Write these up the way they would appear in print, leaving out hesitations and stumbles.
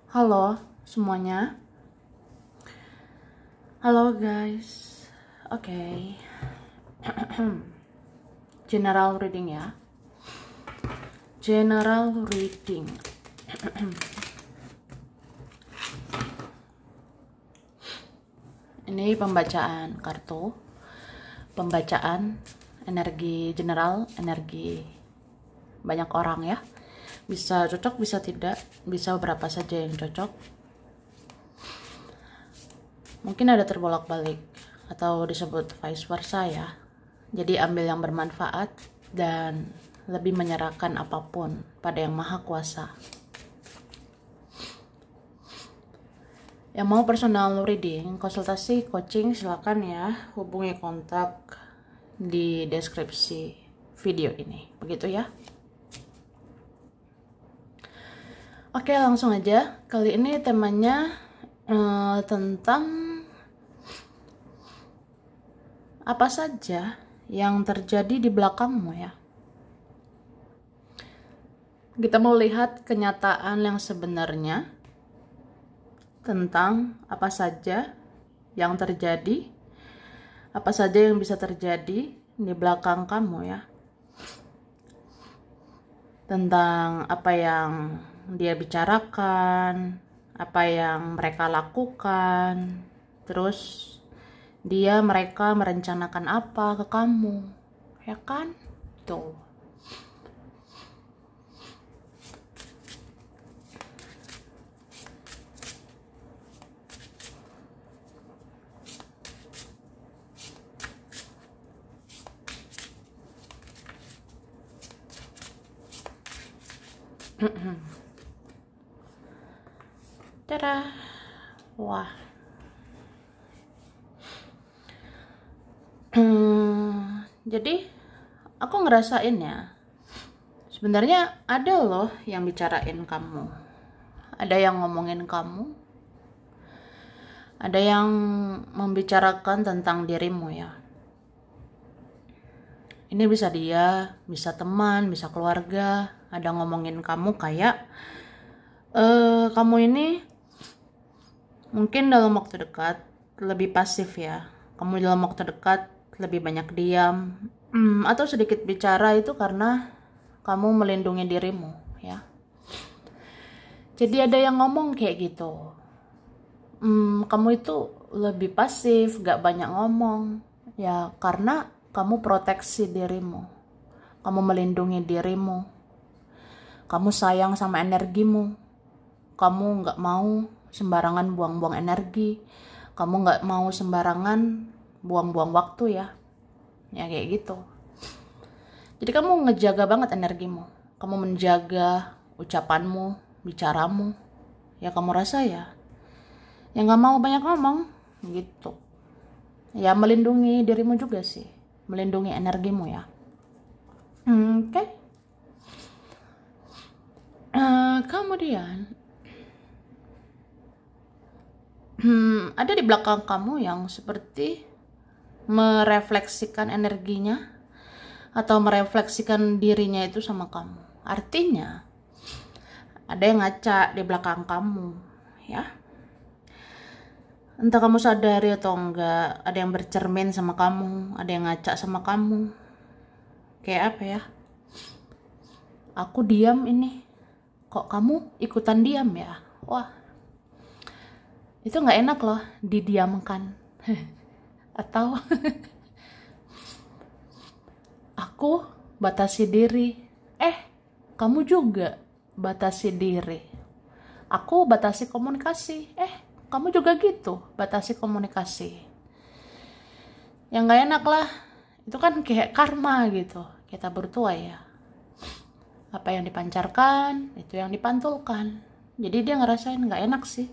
Halo semuanya. Halo guys. Oke. General reading ya. General reading. Ini pembacaan kartu. Pembacaan energi general, energi banyak orang ya. Bisa cocok, bisa tidak, bisa berapa saja yang cocok. Mungkin ada terbolak-balik atau disebut vice versa ya. Jadi ambil yang bermanfaat dan lebih menyerahkan apapun pada Yang Maha Kuasa. Yang mau personal reading, konsultasi, coaching, silakan ya hubungi kontak di deskripsi video ini. Begitu ya. Oke, langsung aja. Kali ini temanya tentang apa saja yang terjadi di belakangmu ya. Kita mau lihat kenyataan yang sebenarnya tentang apa saja yang terjadi, apa saja yang bisa terjadi di belakang kamu ya. Tentang apa yang dia bicarakan, apa yang mereka lakukan, terus mereka merencanakan apa ke kamu, ya kan? Tuh. Tada. Wah. Jadi aku ngerasain ya. Sebenarnya ada loh yang bicarain kamu. Ada yang ngomongin kamu. Ada yang membicarakan tentang dirimu ya. Ini bisa dia, bisa teman, bisa keluarga. Ada ngomongin kamu kayak kamu ini mungkin dalam waktu dekat lebih pasif ya. Kamu dalam waktu dekat lebih banyak diam, atau sedikit bicara itu karena kamu melindungi dirimu ya. Jadi ada yang ngomong kayak gitu. Kamu itu lebih pasif, gak banyak ngomong ya karena kamu proteksi dirimu. Kamu melindungi dirimu. Kamu sayang sama energimu. Kamu gak mau sembarangan buang-buang energi. Kamu gak mau sembarangan buang-buang waktu ya. Ya kayak gitu. Jadi kamu ngejaga banget energimu. Kamu menjaga ucapanmu, bicaramu. Ya kamu rasa ya. Ya gak mau banyak ngomong gitu. Ya melindungi dirimu juga sih. Melindungi energimu ya. Oke. Kemudian ada di belakang kamu yang seperti merefleksikan energinya atau merefleksikan dirinya itu sama kamu. Artinya ada yang ngaca di belakang kamu ya. Entah kamu sadari atau enggak, ada yang bercermin sama kamu, ada yang ngaca sama kamu. Kayak apa ya? Aku diam ini, kok kamu ikutan diam ya? Wah, itu nggak enak loh didiamkan. Atau aku batasi diri, kamu juga batasi diri. Aku batasi komunikasi, kamu juga gitu batasi komunikasi. Yang nggak enak lah, itu kan kayak karma gitu. Kita bertuai ya. Apa yang dipancarkan itu yang dipantulkan. Jadi dia ngerasain nggak enak sih.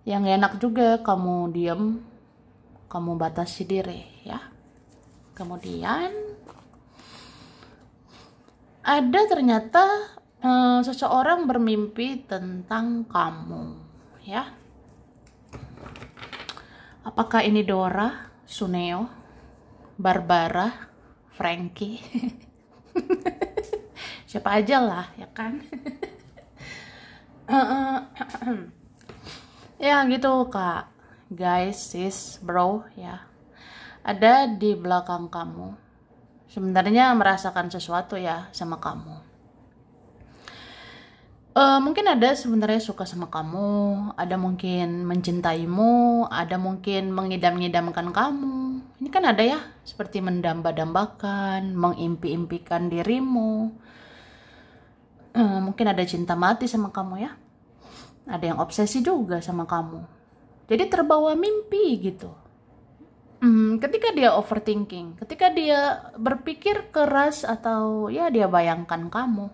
Yang nggak enak juga kamu diam, kamu batasi diri ya. Kemudian ada ternyata seseorang bermimpi tentang kamu ya. Apakah ini Dora, Suneo, Barbara, Frankie? Siapa aja lah ya kan. Ya gitu kak, guys, sis, bro ya. Ada di belakang kamu. Sebenarnya merasakan sesuatu ya sama kamu. Mungkin ada sebenarnya suka sama kamu, ada mungkin mencintaimu, ada mungkin mengidam-ngidamkan kamu. Ini kan ada ya, seperti mendamba-dambakan, mengimpi-impikan dirimu. Mungkin ada cinta mati sama kamu ya. Ada yang obsesi juga sama kamu. Jadi terbawa mimpi gitu. Ketika dia overthinking, ketika dia berpikir keras atau ya dia bayangkan kamu,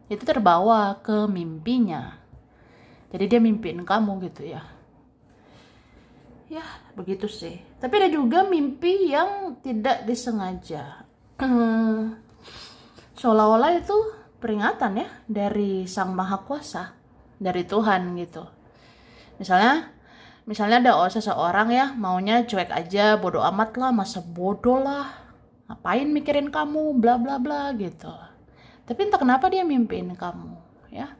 itu terbawa ke mimpinya. Jadi dia mimpiin kamu gitu ya. Ya begitu sih. Tapi ada juga mimpi yang tidak disengaja. Seolah-olah itu peringatan ya dari Sang Maha Kuasa, dari Tuhan gitu. Misalnya ada seseorang ya maunya cuek aja, bodoh amat lah, masa bodoh lah, ngapain mikirin kamu, bla bla bla gitu. Tapi entah kenapa dia mimpiin kamu ya.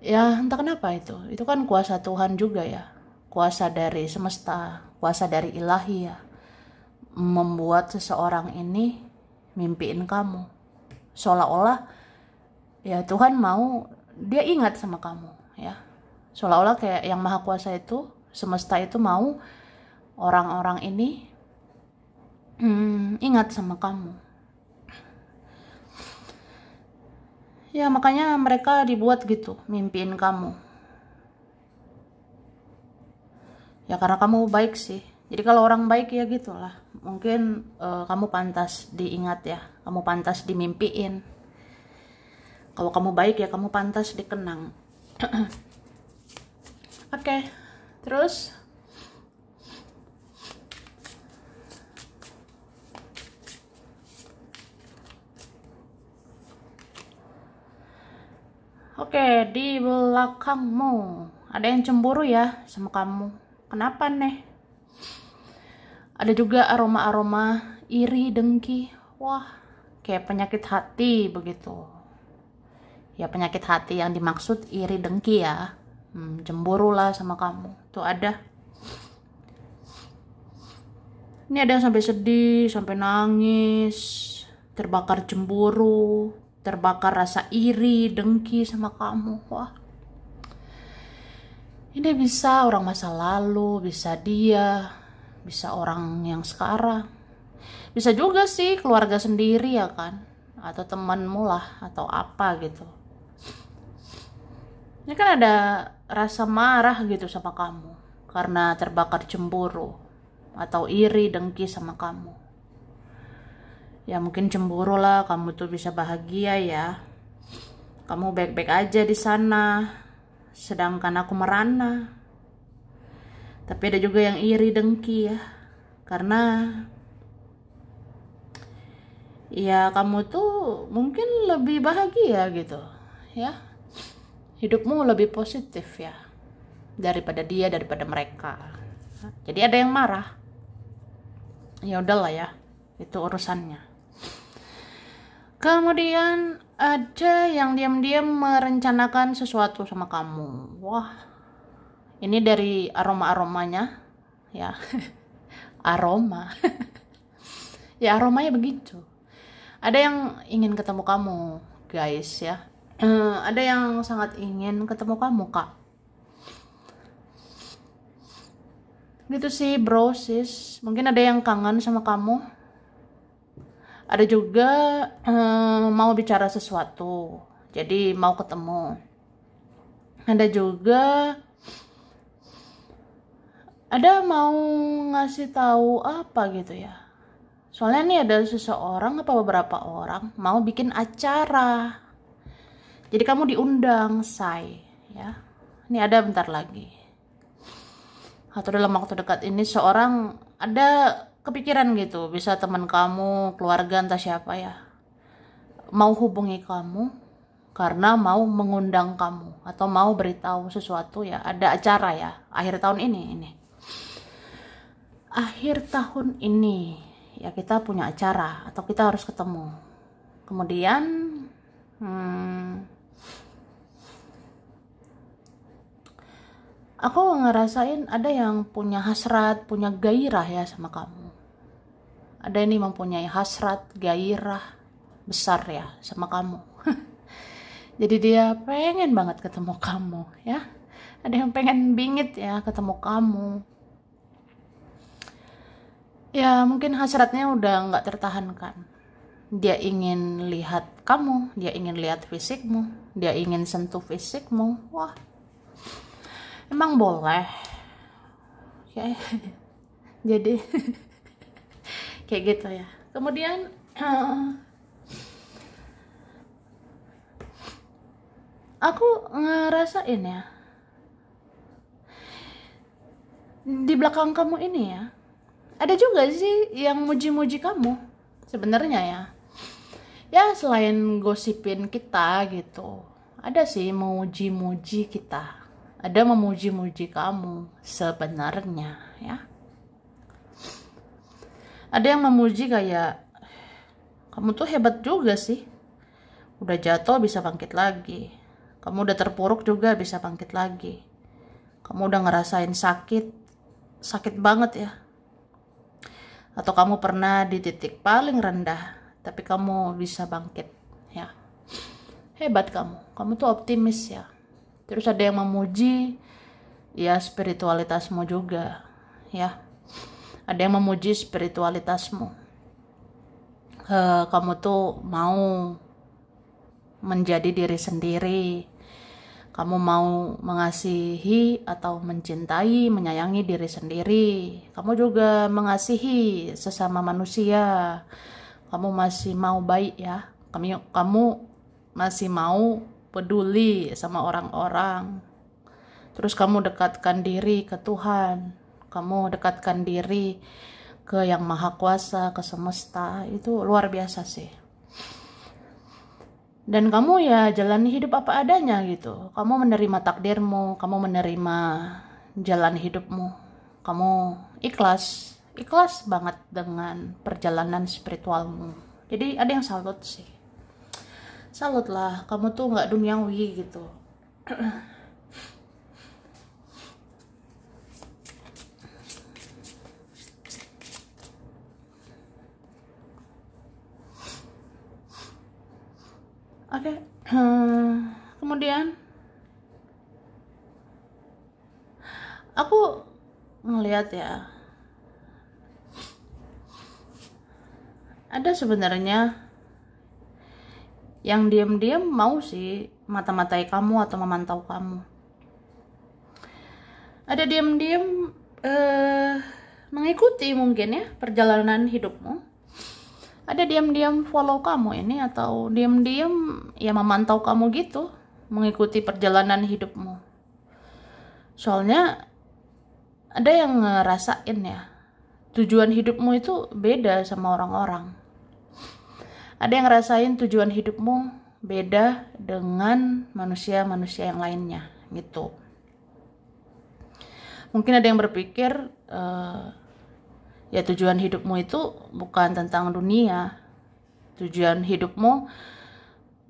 Ya entah kenapa itu kan kuasa Tuhan juga ya, kuasa dari semesta, kuasa dari ilahi ya, membuat seseorang ini mimpiin kamu. Seolah-olah ya Tuhan mau dia ingat sama kamu ya. Seolah-olah kayak yang maha kuasa itu, semesta itu mau orang-orang ini ingat sama kamu. Ya makanya mereka dibuat gitu, mimpiin kamu. Ya karena kamu baik sih. Jadi kalau orang baik ya gitulah. Mungkin kamu pantas diingat ya, kamu pantas dimimpiin. Kalau kamu baik ya kamu pantas dikenang. Oke, terus di belakangmu ada yang cemburu ya sama kamu. Kenapa nih? Ada juga aroma-aroma iri, dengki. Wah, kayak penyakit hati begitu. Ya penyakit hati yang dimaksud iri, dengki ya. Cemburu lah sama kamu. Tuh ada. Ini ada yang sampai sedih, sampai nangis, terbakar cemburu, terbakar rasa iri, dengki sama kamu. Wah. Ini bisa orang masa lalu, bisa dia, bisa orang yang sekarang. Bisa juga sih keluarga sendiri ya kan, atau temanmu lah, atau apa gitu. Ini kan ada rasa marah gitu sama kamu karena terbakar cemburu atau iri, dengki sama kamu. Ya mungkin cemburu lah, kamu tuh bisa bahagia ya. Kamu baik-baik aja di sana, sedangkan aku merana. Tapi ada juga yang iri, dengki ya. Karena ya kamu tuh mungkin lebih bahagia gitu ya. Hidupmu lebih positif ya daripada dia, daripada mereka. Jadi ada yang marah. Ya udahlah ya, itu urusannya. Kemudian ada yang diam-diam merencanakan sesuatu sama kamu. Wah, ini dari aroma-aromanya ya. Aroma. Ya aromanya begitu. Ada yang ingin ketemu kamu, guys ya. Ada yang sangat ingin ketemu kamu, Kak. Gitu sih, bro, sis. Mungkin ada yang kangen sama kamu. Ada juga mau bicara sesuatu. Jadi mau ketemu. Ada juga mau ngasih tahu apa gitu ya. Soalnya nih ada seseorang apa beberapa orang mau bikin acara. Jadi kamu diundang, say, ya. Ini ada bentar lagi. Atau dalam waktu dekat ini seorang ada kepikiran gitu, bisa teman kamu, keluarga, entah siapa ya, mau hubungi kamu karena mau mengundang kamu atau mau beritahu sesuatu ya. Ada acara ya, akhir tahun ini. Akhir tahun ini ya kita punya acara atau kita harus ketemu. Kemudian Aku ngerasain ada yang punya hasrat, punya gairah ya sama kamu. Ada ini mempunyai hasrat, gairah besar ya sama kamu. Jadi dia pengen banget ketemu kamu ya. Ada yang pengen bingit ya ketemu kamu. Ya mungkin hasratnya udah nggak tertahankan. Dia ingin lihat kamu, dia ingin lihat fisikmu, dia ingin sentuh fisikmu. Wah, emang boleh ya. Jadi kayak gitu ya. Kemudian aku ngerasain ya, di belakang kamu ini ya, ada juga sih yang muji-muji kamu sebenarnya ya. Ya selain gosipin kita gitu, ada sih memuji-muji kita, ada memuji-muji kamu sebenarnya ya. Ada yang memuji kayak, kamu tuh hebat juga sih, udah jatuh bisa bangkit lagi, kamu udah terpuruk juga bisa bangkit lagi, kamu udah ngerasain sakit banget ya, atau kamu pernah di titik paling rendah tapi kamu bisa bangkit ya. Hebat kamu tuh optimis ya. Terus ada yang memuji ya spiritualitasmu juga ya. Ada yang memuji spiritualitasmu. Kamu tuh mau menjadi diri sendiri. Kamu mau mengasihi atau mencintai, menyayangi diri sendiri. Kamu juga mengasihi sesama manusia. Kamu masih mau baik ya. Kamu masih mau peduli sama orang-orang. Terus kamu dekatkan diri ke Tuhan. Kamu dekatkan diri ke Yang Maha Kuasa, ke semesta. Itu luar biasa sih. Dan kamu ya jalani hidup apa adanya gitu. Kamu menerima takdirmu, kamu menerima jalan hidupmu. Kamu ikhlas banget dengan perjalanan spiritualmu. Jadi ada yang salut sih. Salut lah, kamu tuh nggak duniawi gitu. Oke, kemudian aku ngelihat ya, ada sebenarnya yang diam-diam mau sih mata-matai kamu atau memantau kamu. Ada diam-diam mengikuti mungkin ya perjalanan hidupmu. Ada diam-diam follow kamu ini atau diam-diam ya memantau kamu gitu, mengikuti perjalanan hidupmu. Soalnya ada yang ngerasain ya, tujuan hidupmu itu beda sama orang-orang. Ada yang ngerasain tujuan hidupmu beda dengan manusia-manusia yang lainnya gitu. Mungkin ada yang berpikir ya tujuan hidupmu itu bukan tentang dunia. Tujuan hidupmu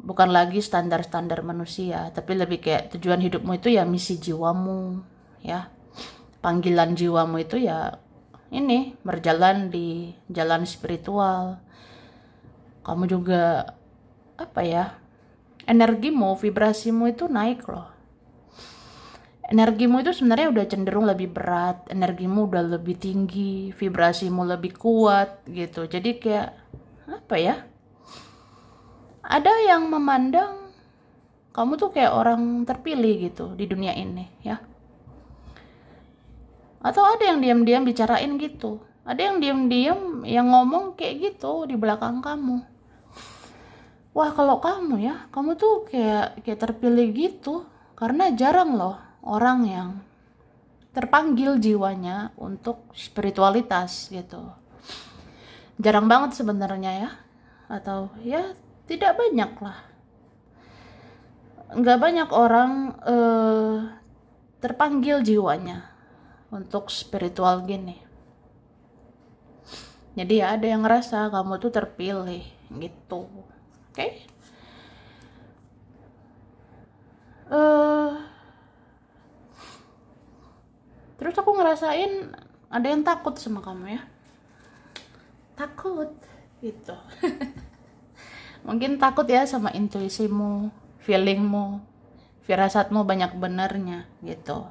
bukan lagi standar-standar manusia, tapi lebih kayak tujuan hidupmu itu ya misi jiwamu ya. Panggilan jiwamu itu ya ini berjalan di jalan spiritual. Kamu juga apa ya? Energimu, vibrasimu itu naik loh. Energimu itu sebenarnya udah cenderung lebih berat, energimu udah lebih tinggi, vibrasimu lebih kuat gitu. Jadi kayak apa ya? Ada yang memandang kamu tuh kayak orang terpilih gitu di dunia ini ya. Atau ada yang diam-diam bicarain gitu. Ada yang diam-diam yang ngomong kayak gitu di belakang kamu. Wah, kalau kamu ya, kamu tuh kayak terpilih gitu. Karena jarang loh orang yang terpanggil jiwanya untuk spiritualitas gitu. Jarang banget sebenarnya ya. Atau ya tidak banyak lah. Nggak banyak orang terpanggil jiwanya untuk spiritual gini. Jadi ya ada yang ngerasa kamu tuh terpilih gitu. Oke? Terus aku ngerasain ada yang takut sama kamu ya. Takut gitu. Mungkin takut ya sama intuisimu, feelingmu, firasatmu banyak benernya gitu.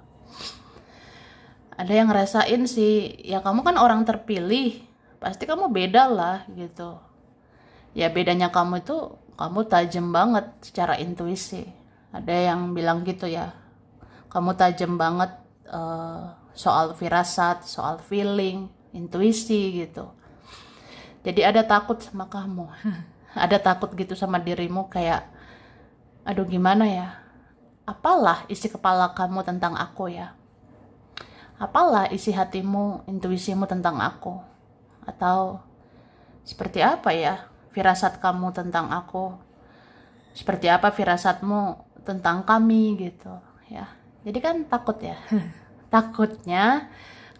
Ada yang ngerasain sih, ya kamu kan orang terpilih, pasti kamu beda lah gitu. Ya bedanya kamu itu, kamu tajam banget secara intuisi. Ada yang bilang gitu ya, kamu tajam banget soal firasat, soal feeling, intuisi gitu. Jadi ada takut sama kamu. Ada takut gitu sama dirimu kayak, aduh gimana ya, apalah isi kepala kamu tentang aku ya, apalah isi hatimu, intuisimu tentang aku, atau seperti apa ya firasat kamu tentang aku, seperti apa firasatmu tentang kami gitu ya. Jadi kan takut ya. Takutnya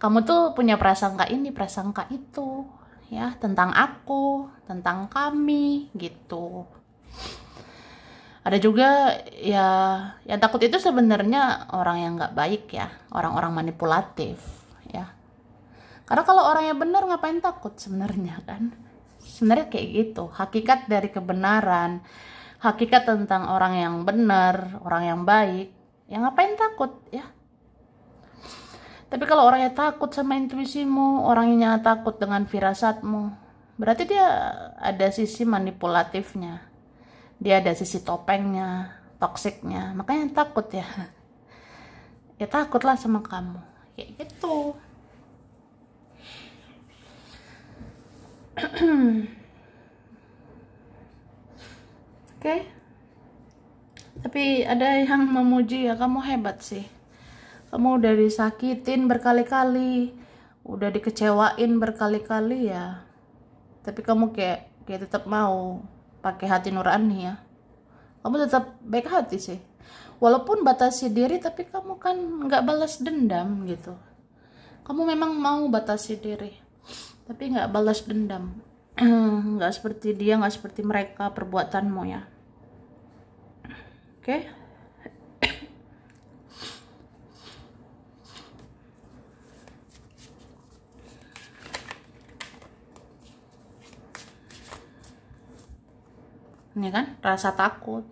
kamu tuh punya prasangka ini, prasangka itu ya, tentang aku, tentang kami gitu. Ada juga ya yang takut itu sebenarnya orang yang nggak baik ya, orang-orang manipulatif ya. Karena kalau orangnya benar ngapain takut sebenarnya kan? Sebenarnya kayak gitu, hakikat dari kebenaran, hakikat tentang orang yang benar, orang yang baik, ya ngapain takut ya. Tapi kalau orangnya takut sama intuisimu, orangnya takut dengan firasatmu, berarti dia ada sisi manipulatifnya, dia ada sisi topengnya, toksiknya, makanya takut ya. Ya takutlah sama kamu, kayak gitu. Oke. Tapi ada yang memuji ya, kamu hebat sih. Kamu udah disakitin berkali-kali, udah dikecewain berkali-kali ya. Tapi kamu kayak tetap mau pakai hati nurani ya. Kamu tetap baik hati sih. Walaupun batasi diri, tapi kamu kan nggak balas dendam gitu. Kamu memang mau batasi diri, tapi nggak balas dendam. Nggak seperti dia, nggak seperti mereka perbuatanmu ya. Oke. Ini kan rasa takut.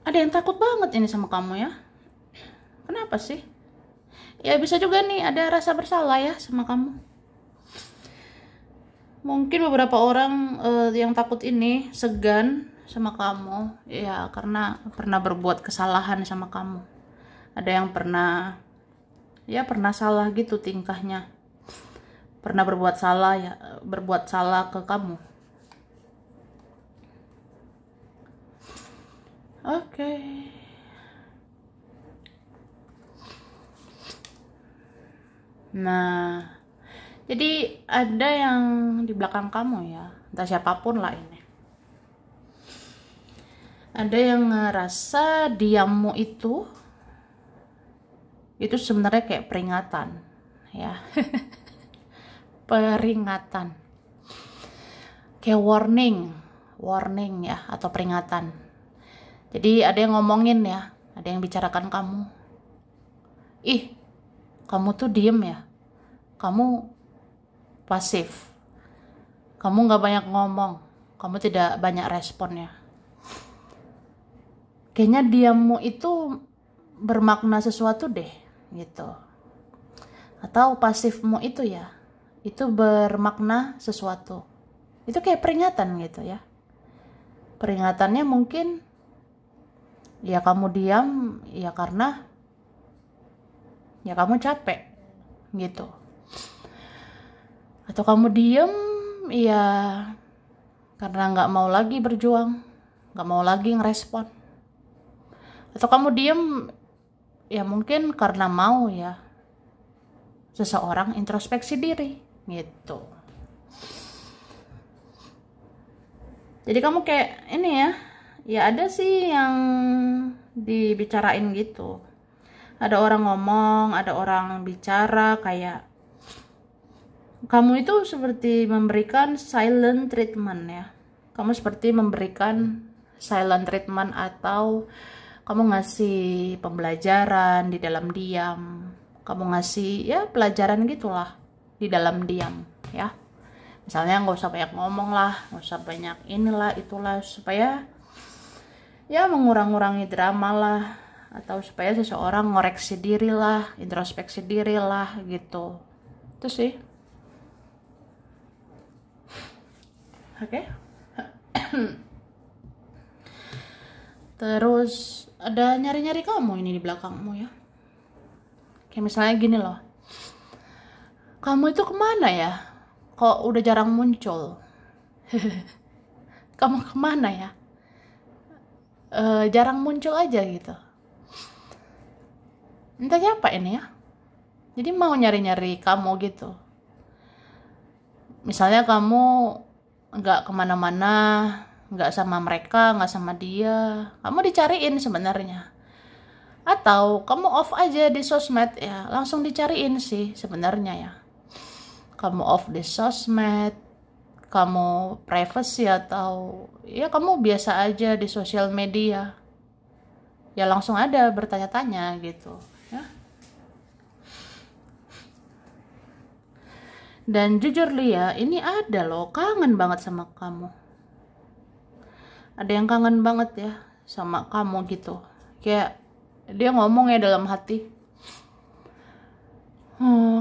Ada yang takut banget ini sama kamu ya. Kenapa sih? Ya bisa juga nih ada rasa bersalah ya sama kamu. Mungkin beberapa orang yang takut ini segan sama kamu ya karena pernah berbuat kesalahan sama kamu. Ada yang pernah salah gitu tingkahnya. Pernah berbuat salah ke kamu. Oke. Nah, jadi ada yang di belakang kamu ya, entah siapapun lah ini. Ada yang ngerasa diammu itu sebenarnya kayak peringatan, ya. Peringatan. Kayak warning ya, atau peringatan. Jadi ada yang ngomongin ya, ada yang bicarakan kamu. Ih, kamu tuh diem ya, kamu pasif, kamu gak banyak ngomong, kamu tidak banyak respon ya. Kayaknya diammu itu bermakna sesuatu deh, gitu. Atau pasifmu itu ya, itu bermakna sesuatu. Itu kayak peringatan gitu ya. Peringatannya mungkin ya kamu diam ya karena ya kamu capek gitu, atau kamu diam ya karena nggak mau lagi berjuang, nggak mau lagi ngerespon, atau kamu diam ya mungkin karena mau ya seseorang introspeksi diri gitu. Jadi kamu kayak ini ya ada sih yang dibicarain gitu. Ada orang ngomong, ada orang bicara kayak kamu itu seperti memberikan silent treatment ya. Kamu seperti memberikan silent treatment atau kamu ngasih pembelajaran di dalam diam. kamu ngasih ya pelajaran gitulah di dalam diam ya. Misalnya nggak usah banyak ngomong lah, nggak usah banyak inilah itulah, supaya ya mengurangi drama lah, atau supaya seseorang ngoreksi diri lah, introspeksi diri lah gitu. Itu sih. Oke. Terus ada nyari-nyari kamu ini di belakangmu ya. Kayak misalnya gini loh. Kamu itu kemana ya? Kok udah jarang muncul? Kamu kemana ya? Jarang muncul aja gitu. Entah siapa ini ya. Jadi mau nyari-nyari kamu gitu. Misalnya kamu nggak kemana-mana, nggak sama mereka, nggak sama dia, kamu dicariin sebenarnya. Atau kamu off aja di sosmed ya, langsung dicariin sih sebenarnya ya. Kamu off di sosmed, kamu privacy, atau ya kamu biasa aja di sosial media, ya langsung ada bertanya-tanya gitu ya. Dan jujur Lia, ini ada loh kangen banget sama kamu. Ada yang kangen banget ya sama kamu gitu. Kayak dia ngomong ya dalam hati,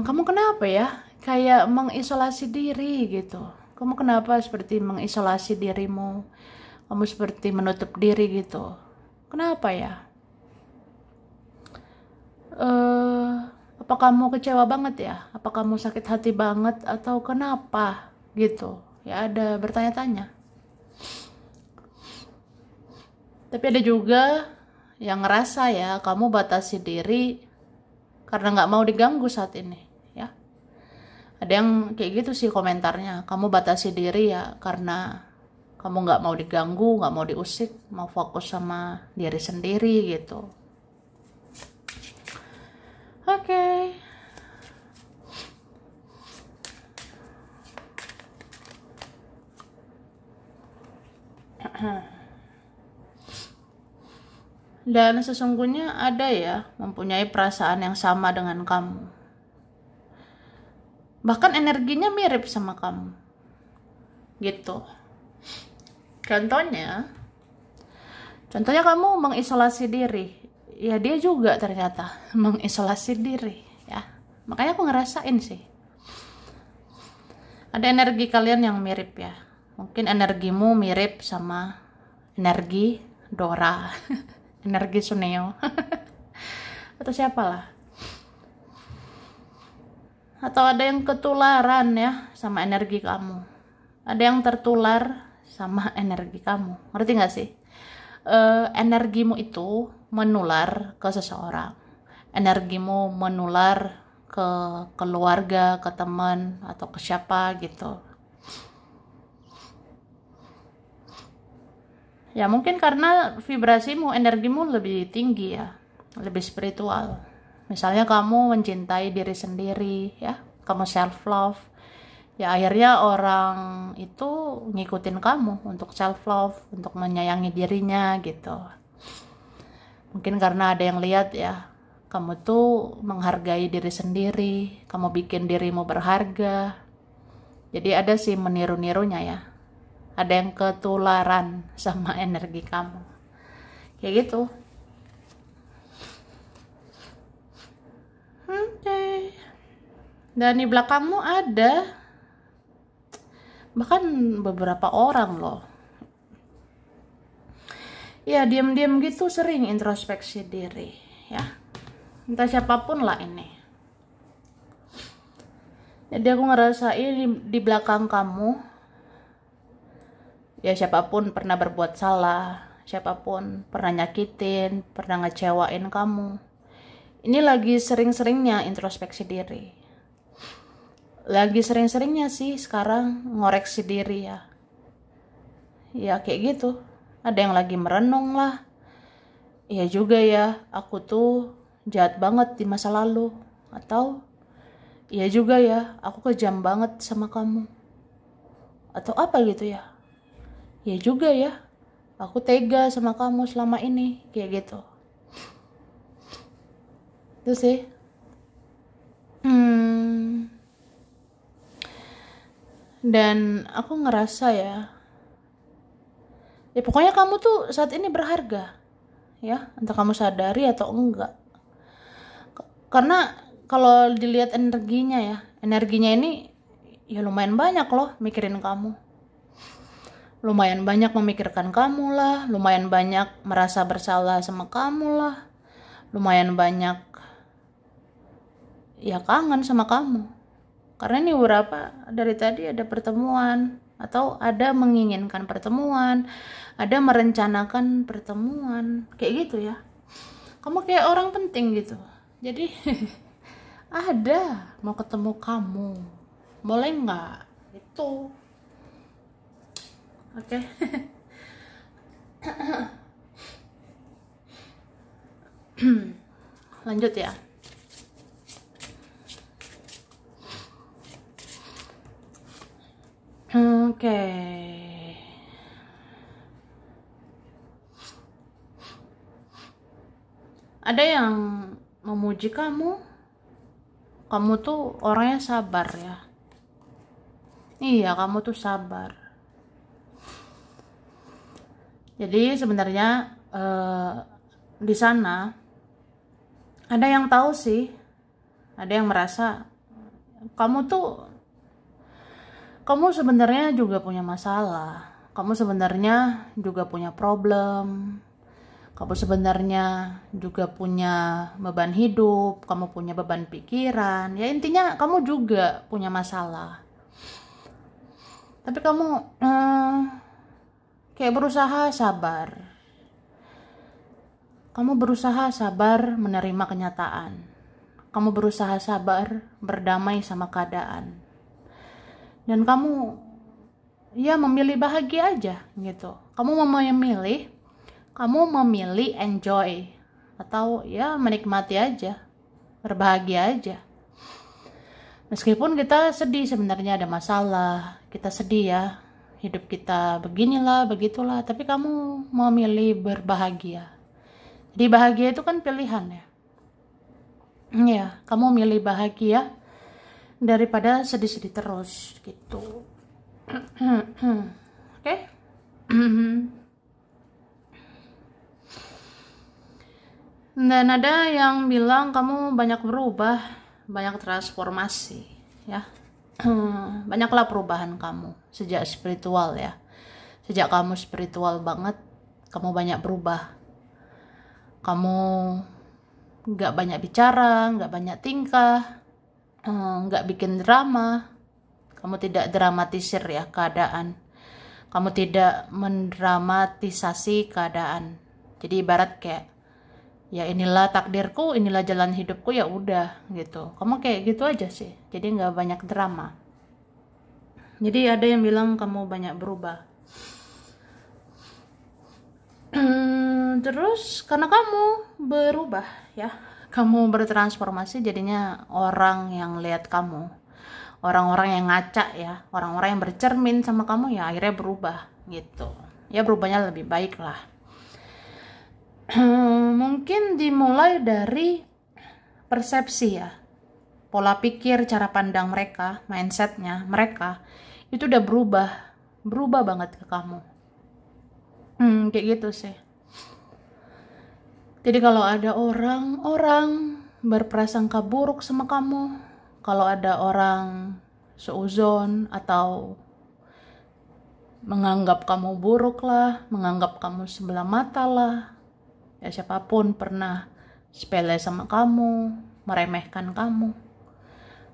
kamu kenapa ya? Kayak mengisolasi diri gitu. Kamu kenapa seperti mengisolasi dirimu? Kamu seperti menutup diri gitu. Kenapa ya? Apa kamu kecewa banget ya? Apa kamu sakit hati banget atau kenapa gitu? Ya ada bertanya-tanya. Tapi ada juga yang ngerasa ya kamu batasi diri karena nggak mau diganggu saat ini ya. Ada yang kayak gitu sih komentarnya, kamu batasi diri ya karena kamu nggak mau diganggu, nggak mau diusik, mau fokus sama diri sendiri gitu. Oke. Dan sesungguhnya ada ya mempunyai perasaan yang sama dengan kamu. Bahkan energinya mirip sama kamu. Gitu. Contohnya kamu mengisolasi diri. Ya dia juga ternyata mengisolasi diri ya. Makanya aku ngerasain sih. Ada energi kalian yang mirip ya. Mungkin energimu mirip sama energi Dora. Energi Suneo. Atau siapalah. Atau ada yang ketularan ya sama energi kamu. Ada yang tertular sama energi kamu. Ngerti gak sih? Energimu itu menular ke seseorang. Energimu menular ke keluarga, ke teman, atau ke siapa gitu. Ya mungkin karena vibrasimu, energimu lebih tinggi ya, lebih spiritual. Misalnya kamu mencintai diri sendiri ya, kamu self love. Ya akhirnya orang itu ngikutin kamu untuk self love, untuk menyayangi dirinya gitu. Mungkin karena ada yang lihat ya, kamu tuh menghargai diri sendiri, kamu bikin dirimu berharga. Jadi ada sih meniru-nirunya ya. Ada yang ketularan sama energi kamu. Kayak gitu. Oke. Dan di belakangmu ada bahkan beberapa orang loh. Ya diam-diam gitu sering introspeksi diri ya. Entah siapapun lah ini. Jadi aku ngerasain di belakang kamu, ya siapapun pernah berbuat salah, siapapun pernah nyakitin, pernah ngecewain kamu. Ini lagi sering-seringnya introspeksi diri. Lagi sering-seringnya sih sekarang ngoreksi diri ya. Ya kayak gitu. Ada yang lagi merenung lah. Iya juga ya, aku tuh jahat banget di masa lalu. Atau iya juga ya, aku kejam banget sama kamu. Atau apa gitu ya. Ya juga ya, aku tega sama kamu selama ini, kayak gitu. Itu sih. Hmm, dan aku ngerasa ya pokoknya kamu tuh saat ini berharga, ya, entah kamu sadari atau enggak. Karena kalau dilihat energinya ini ya lumayan banyak loh mikirin kamu. Lumayan banyak memikirkan kamu lah, lumayan banyak merasa bersalah sama kamu lah, lumayan banyak ya kangen sama kamu. Karena ini beberapa dari tadi ada pertemuan atau ada menginginkan pertemuan, ada merencanakan pertemuan, kayak gitu ya. Kamu kayak orang penting gitu. Jadi ada mau ketemu kamu, boleh nggak? Itu, oke. Lanjut ya. Oke. Ada yang memuji kamu. Kamu tuh orangnya sabar ya. Iya, kamu tuh sabar. Jadi sebenarnya di sana ada yang tahu sih, ada yang merasa kamu sebenarnya juga punya masalah. Kamu sebenarnya juga punya problem. Kamu sebenarnya juga punya beban hidup, kamu punya beban pikiran. Ya intinya kamu juga punya masalah. Tapi kamu kayak berusaha sabar. Kamu berusaha sabar menerima kenyataan. Kamu berusaha sabar berdamai sama keadaan. Dan kamu ya memilih bahagia aja gitu. Kamu memilih enjoy atau ya menikmati aja, berbahagia aja. Meskipun kita sedih sebenarnya ada masalah, kita sedih ya, hidup kita beginilah, begitulah, tapi kamu memilih berbahagia. Jadi bahagia itu kan pilihan ya. Ya, kamu milih bahagia daripada sedih-sedih terus gitu. Oke? Dan ada yang bilang kamu banyak berubah, banyak transformasi, ya. Banyaklah perubahan kamu sejak spiritual ya. Sejak kamu spiritual banget, kamu banyak berubah. Kamu nggak banyak bicara, nggak banyak tingkah, nggak bikin drama. Kamu tidak dramatisir ya keadaan. Kamu tidak mendramatisasi keadaan. Jadi ibarat kayak ya inilah takdirku, inilah jalan hidupku, ya udah gitu. Kamu kayak gitu aja sih, jadi nggak banyak drama. Jadi ada yang bilang kamu banyak berubah. Terus karena kamu berubah ya, kamu bertransformasi, jadinya orang yang lihat kamu, orang-orang yang ngaca ya, orang-orang yang bercermin sama kamu ya akhirnya berubah gitu. Ya berubahnya lebih baik lah. Mungkin dimulai dari persepsi ya, pola pikir, cara pandang mereka, mindsetnya mereka itu udah berubah banget ke kamu. Kayak gitu sih. Jadi kalau ada orang berprasangka buruk sama kamu, kalau ada orang seuzon atau menganggap kamu buruk lah, menganggap kamu sebelah mata lah, ya siapapun pernah sepele sama kamu, meremehkan kamu.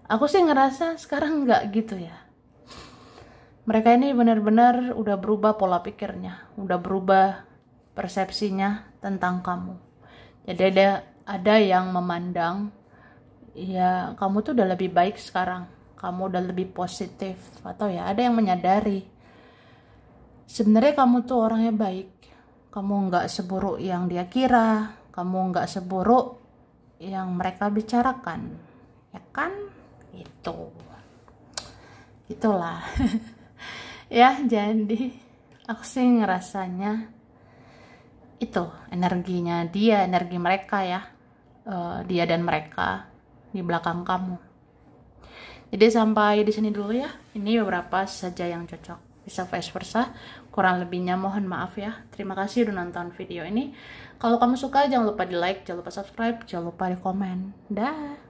Aku sih ngerasa sekarang nggak gitu ya. Mereka ini benar-benar udah berubah pola pikirnya, udah berubah persepsinya tentang kamu. Jadi ada yang memandang, ya kamu tuh udah lebih baik sekarang, kamu udah lebih positif, atau ya ada yang menyadari sebenarnya kamu tuh orangnya baik. Kamu nggak seburuk yang dia kira, kamu nggak seburuk yang mereka bicarakan, ya kan? Itulah. Ya, jadi aku sih ngerasanya itu energinya dia, energi mereka ya, dia dan mereka di belakang kamu. Jadi sampai di sini dulu ya. Ini beberapa saja yang cocok. Bisa vice versa. Kurang lebihnya mohon maaf ya. Terima kasih udah nonton video ini. Kalau kamu suka jangan lupa di like, jangan lupa subscribe, jangan lupa di komen. Dah.